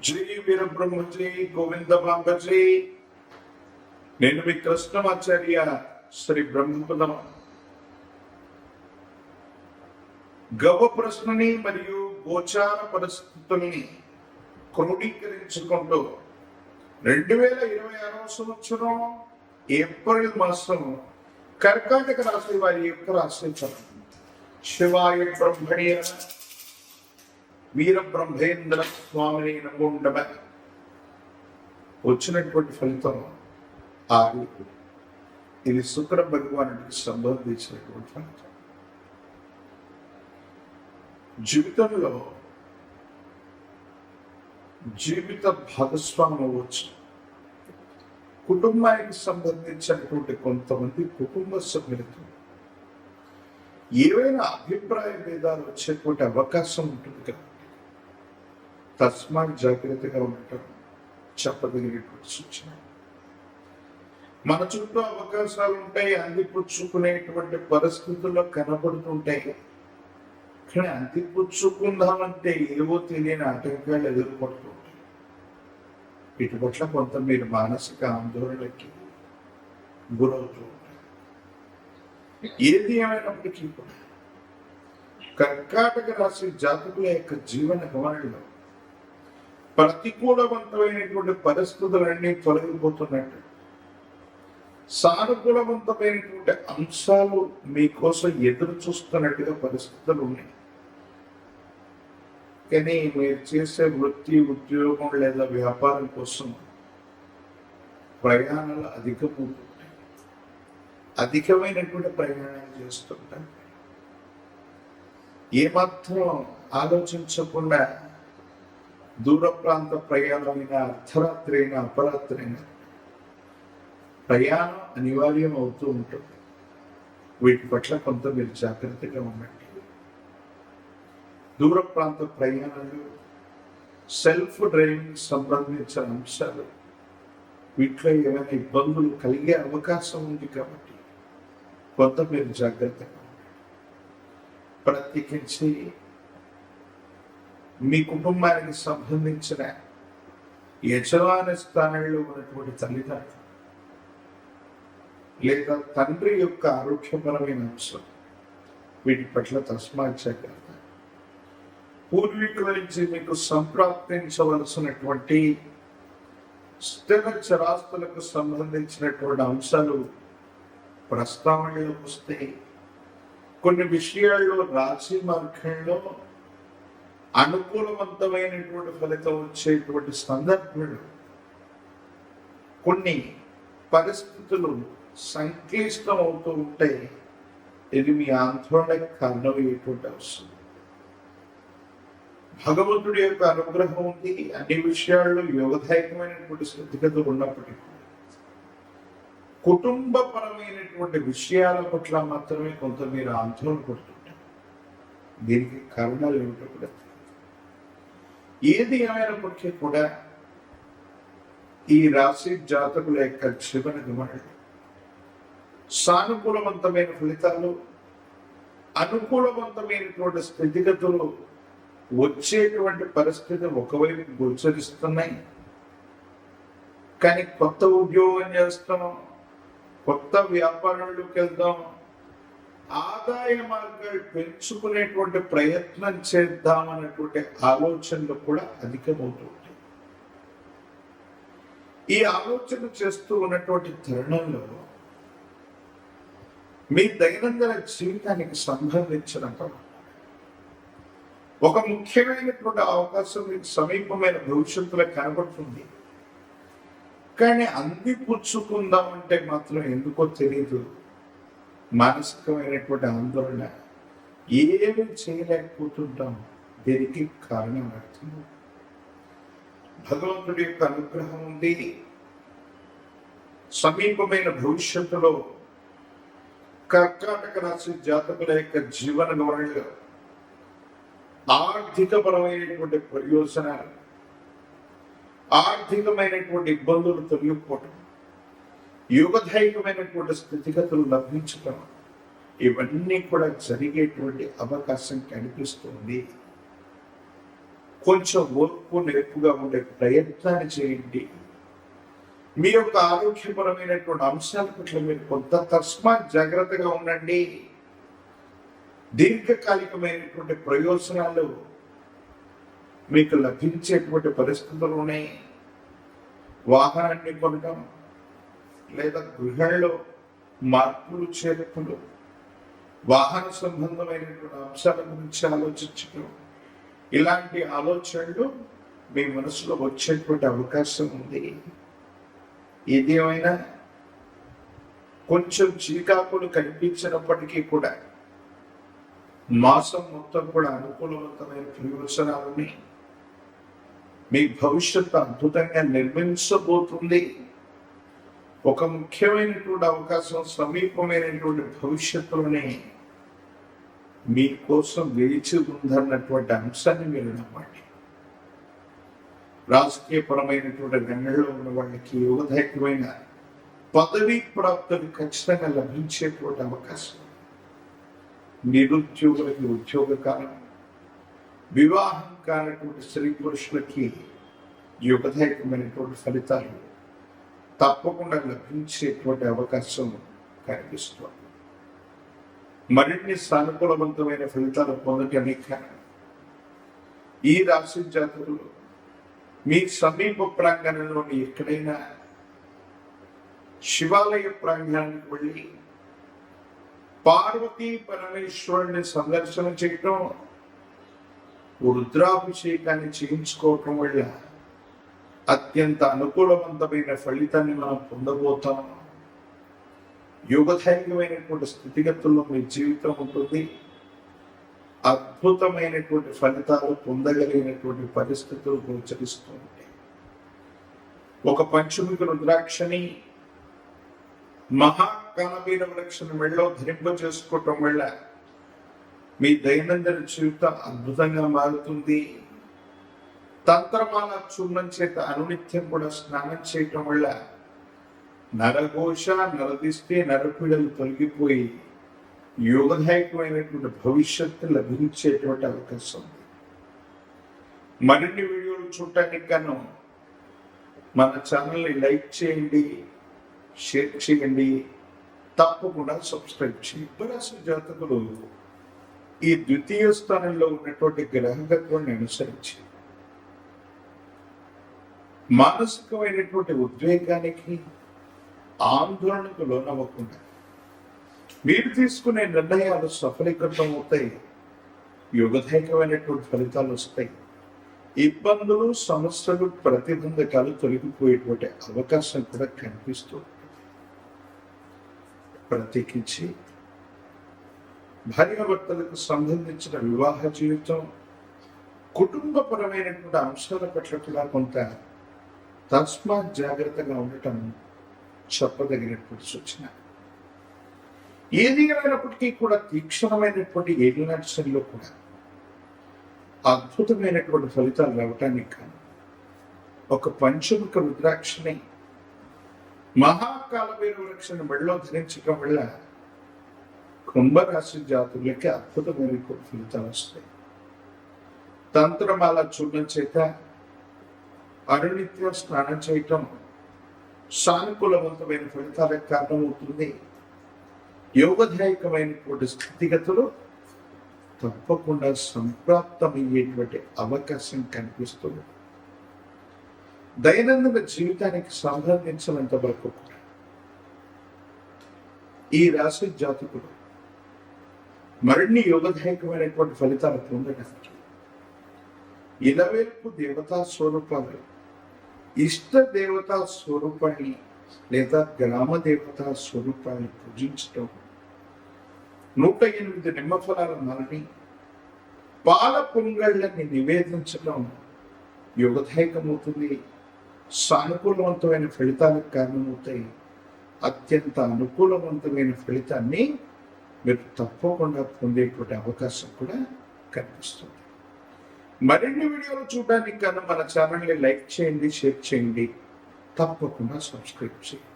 జై వీరబ్రహ్మజీ గోవింద బాంబజీ. నేను మీ కృష్ణమాచార్య శ్రీ బ్రహ్మపదం. గవ ప్రశ్నని మరియు గోచార పరిస్థితుల్ని క్రోడీకరించుకుంటూ 2026 సంవత్సరం ఏప్రిల్ మాసం కర్కాటక రాశి వారి యొక్క రాశి ఫలం. శివాయ బ్రహ్మణి వీర బ్రహ్మేంద్ర స్వామిని నమోండమ. వచ్చినటువంటి ఫలితం 6. ఇది శుక్ర భగవానుడికి సంబంధించినటువంటి ఫలితం. జీవితంలో జీవిత భాగస్వామి అవ్వచ్చు. కుటుంబానికి సంబంధించినటువంటి కొంతమంది కుటుంబ సభ్యులతో ఏవైనా అభిప్రాయ భేదాలు వచ్చేటువంటి అవకాశం ఉంటుంది కదా. తస్మాత్ జాగ్రత్తగా ఉండటం చెప్పదగినటువంటి సూచన. మన చుట్టూ అవకాశాలు ఉంటాయి, అందిపుచ్చుకునేటువంటి పరిస్థితుల్లో కనబడుతుంటాయి. కానీ అందిపుచ్చుకుందామంటే ఏవో తెలియని ఆటంకాలు ఎదుర్కొంటూ ఉంటాయి. వీటి పట్ల కొంత మీరు మానసిక ఆందోళనకి గురవుతూ ఉంటారు. ఏది ఏమైనప్పటికీ కూడా కర్కాటక రాశి జాతకుల యొక్క జీవన గమనంలో ప్రతికూలవంతమైనటువంటి పరిస్థితులన్నీ తొలగిపోతున్నట్టు, సానుకూలవంతమైనటువంటి అంశాలు మీకోసం ఎదురు చూస్తున్నట్టుగా పరిస్థితులు ఉన్నాయి. కానీ మీరు చేసే వృత్తి, ఉద్యోగం లేదా వ్యాపారం కోసం ప్రయాణాలు అధికమవుతుంటాయి. అధికమైనటువంటి ప్రయాణాలు చేస్తుంటారు. ఏమాత్రం ఆలోచించకుండా దూర ప్రాంత ప్రయాణమైనా, అర్ధరాత్రి అయినా, అపరాత్రి అయినా ప్రయాణం అనివార్యం అవుతూ ఉంటుంది. వీటి పట్ల కొంత మీరు జాగ్రత్తగా ఉండండి. దూర ప్రాంత ప్రయాణాలు, సెల్ఫ్ డ్రైవింగ్ సంబంధించిన అంశాలు, వీటిలో ఏమైనా ఇబ్బందులు కలిగే అవకాశం ఉంది కాబట్టి కొంత మీరు జాగ్రత్తగా ఉండండి. ప్రత్యేకించి మీ కుటుంబానికి సంబంధించిన యజమాని స్థానంలో ఉన్నటువంటి తల్లిదండ్రులు లేదా తండ్రి యొక్క ఆరోగ్యపరమైన అంశం, వీటి పట్ల తస్మాత్ జాగ్రత్త. పూర్వీకుల నుంచి మీకు సంప్రాప్తించవలసినటువంటి స్థిర చరాస్తులకు సంబంధించినటువంటి అంశాలు ప్రస్తావనలోకి వస్తే కొన్ని విషయాల్లో రాశి మార్గంలో అనుకూలవంతమైనటువంటి ఫలితం వచ్చేటువంటి సందర్భాలు, కొన్ని పరిస్థితులు సంక్లిష్టం అవుతూ ఉంటే ఇది మీ ఆందోళనకు కారణమయ్యేటువంటి అవసరం. భగవంతుడి యొక్క అనుగ్రహం ఉంది, అన్ని విషయాల్లో యోగదాయకమైనటువంటి స్థితిగతులు ఉన్నప్పటికీ కుటుంబపరమైనటువంటి విషయాల పట్ల మాత్రమే కొంత మీరు ఆందోళన పడుతుంటారు. దీనికి కారణాలు ఏమిటో కూడా ఏది ఏమైనప్పటికీ కూడా ఈ రాశి జాతకుల యొక్క జీవన గమనాలు సానుకూలవంతమైన ఫలితాలు, అనుకూలవంతమైనటువంటి స్థితిగతులు వచ్చేటువంటి పరిస్థితి ఒకవైపు గోచరిస్తున్నాయి. కానీ కొత్త ఉద్యోగం చేస్తాం, కొత్త వ్యాపారంలోకి వెళ్దాం, ఆదాయ మార్గాలు పెంచుకునేటువంటి ప్రయత్నం చేద్దామన్నటువంటి ఆలోచనలు కూడా అధికమవుతుంటాయి. ఈ ఆలోచన చేస్తూ ఉన్నటువంటి తరుణంలో మీ దైనందిన జీవితానికి సంబంధించిన ఒక ముఖ్యమైనటువంటి అవకాశం మీకు సమీపమైన భవిష్యత్తులో కనబడుతుంది. కానీ అందిపుచ్చుకుందామంటే మాత్రం ఎందుకో తెలియదు, మానసికమైనటువంటి ఆందోళన, ఏమి చేయలేకపోతుంటాం. దీనికి కారణం అర్థం భగవంతుడి యొక్క అనుగ్రహం ఉంది. సమీపమైన భవిష్యత్తులో కర్కాటక రాశి జాతకుల యొక్క జీవన గమనంలో ఆర్థికపరమైనటువంటి ప్రయోజనాలు, ఆర్థికమైనటువంటి ఇబ్బందులు తొలగిపోవటం, యోగదాయకమైనటువంటి స్థితిగతులు లభించటం, ఇవన్నీ కూడా జరిగేటువంటి అవకాశం కనిపిస్తుంది. కొంచెం ఓర్పు నేర్పుగా ఉండే ప్రయత్నాన్ని చేయండి. మీ యొక్క ఆరోగ్యపరమైనటువంటి అంశాల పట్ల మీరు కొంత తస్మాత్ జాగ్రత్తగా ఉండండి. దీర్ఘకాలికమైనటువంటి ప్రయోజనాలు మీకు లభించేటువంటి పరిస్థితులు ఉన్నాయి. వాహనాన్ని కొనడం లేదా గృహంలో మార్పులు చేర్పులు, వాహన సంబంధమైనటువంటి అంశాల గురించి ఆలోచించడం, ఇలాంటి ఆలోచనలు మీ మనసులో వచ్చేటువంటి అవకాశం ఉంది. ఏదేమైనా కొంచెం చికాకులు కనిపించినప్పటికీ కూడా మాసం మొత్తం కూడా అనుకూలవంతమైన ప్రయోజనాలని మీ భవిష్యత్తు అద్భుతంగా నిర్మించబోతుంది. ఒక ముఖ్యమైనటువంటి అవకాశం సమీపమైనటువంటి భవిష్యత్తులోనే మీకోసం వేచి ఉందన్నటువంటి అంశాన్ని మీరు నమ్మండి. రాజకీయపరమైనటువంటి రంగంలో ఉన్న వాళ్ళకి యోగదాయకమైన పదవీ ప్రాప్తులు ఖచ్చితంగా లభించేటువంటి అవకాశం. నిరుద్యోగులకి ఉద్యోగ కాలం, వివాహం కానటువంటి స్త్రీ పురుషులకి యోగదాయకమైనటువంటి ఫలితాలు తప్పకుండా లభించేటువంటి అవకాశం కనిపిస్తుంది. మరిన్ని సానుకూలవంతమైన ఫలితాలు పొందటానికి ఈ రాశి జాతకులు మీ సమీప ప్రాంగణంలోని ఎక్కడైనా శివాలయ ప్రాంగణానికి వెళ్ళి పార్వతీ పరమేశ్వరుని సందర్శన చేయటం, రుద్రాభిషేకాన్ని చేయించుకోవటం వల్ల అత్యంత అనుకూలవంతమైన ఫలితాన్ని మనం పొందబోతాం. యోగదాయకమైనటువంటి స్థితిగతుల్లో మీ జీవితం ఉంటుంది. అద్భుతమైనటువంటి ఫలితాలు పొందగలిగినటువంటి పరిస్థితులు గోచరిస్తూ ఉంటాయి. ఒక పంచముఖ రుద్రాక్షని మహాకాలభైరవ వృక్షాన్ని మెళ్ళలో ధరింప చేసుకోవటం వల్ల మీ దైనందిన జీవితం అద్భుతంగా మారుతుంది. తంత్రమాల చూర్ణం చేత అనునిత్యం కూడా స్నానం చేయటం వల్ల నరఘోష, నరదిష్టి, నరపీడలు తొలగిపోయి యోగదాయకమైనటువంటి భవిష్యత్తు లభించేటువంటి అవకాశం ఉంది. మరిన్ని వీడియోలు చూడటానికి గాను మన ఛానల్ని లైక్ చేయండి, షేర్ చేయండి, తప్పకుండా సబ్స్క్రైబ్ చేయండి. రాశి జాతకులు ఈ ద్వితీయ స్థానంలో ఉన్నటువంటి గ్రహగత్వాన్ని అనుసరించి మానసికమైనటువంటి ఉద్వేగానికి, ఆందోళనకు లోనవ్వకుండా మీరు తీసుకునే నిర్ణయాలు సఫలీకృతం అవుతాయి. యోగదాయకమైనటువంటి ఫలితాలు వస్తాయి. ఇబ్బందులు, సమస్యలు, ప్రతిబంధకాలు తొలగిపోయేటువంటి అవకాశం కూడా కనిపిస్తూ ఉంటుంది. ప్రత్యేకించి భార్యాభర్తలకు సంబంధించిన వివాహ జీవితం, కుటుంబపరమైనటువంటి అంశాల పట్ల కూడా కొంత తస్మాత్ జాగ్రత్తగా ఉండటం చెప్పదగినటువంటి సూచన. ఏది ఏమైనప్పటికీ కూడా తీక్షణమైనటువంటి ఏలినాటిలో కూడా అద్భుతమైనటువంటి ఫలితాలు రావటానికి కానీ ఒక పంచముఖ రుద్రాక్షని మహాకాలభైరవ వృక్షాన్ని మెడలో ధరించడం వల్ల కుంభరాశి జాతులకి అద్భుతమైనటువంటి ఫలితాలు వస్తాయి. తంత్రమాల చూడడం చేత అనునిత్యం స్నానం చేయటం సానుకూలవంతమైన ఫలితాలకు కారణమవుతుంది. యోగదాయకమైనటువంటి స్థితిగతులు తప్పకుండా సంప్రాప్తమయ్యేటువంటి అవకాశం కనిపిస్తుంది. దైనందిన జీవితానికి సంబంధించినంత వరకు కూడా ఈ రాశి జాతకులు మరిన్ని యోగదాయకమైనటువంటి ఫలితాలు పొందడానికి ఇలవేల్పు దేవతా స్వరూపాలు, ఇష్ట దేవతా స్వరూపాన్ని లేదా గ్రామ దేవతా స్వరూపాన్ని పూజించడం, 108 నిమ్మఫలాల మాలని, పాల పొంగళ్ళని నివేదించడం యోగదాయకమవుతుంది. సానుకూలవంతమైన ఫలితాలకు కారణమవుతాయి. అత్యంత అనుకూలవంతమైన ఫలితాన్ని మీరు తప్పకుండా పొందేటువంటి అవకాశం కూడా కనిపిస్తుంది. మరిన్ని వీడియోలు చూడడానికి కన్నా మన ఛానల్ని లైక్ చేయండి, షేర్ చేయండి, తప్పకుండా సబ్స్క్రైబ్ చేయండి.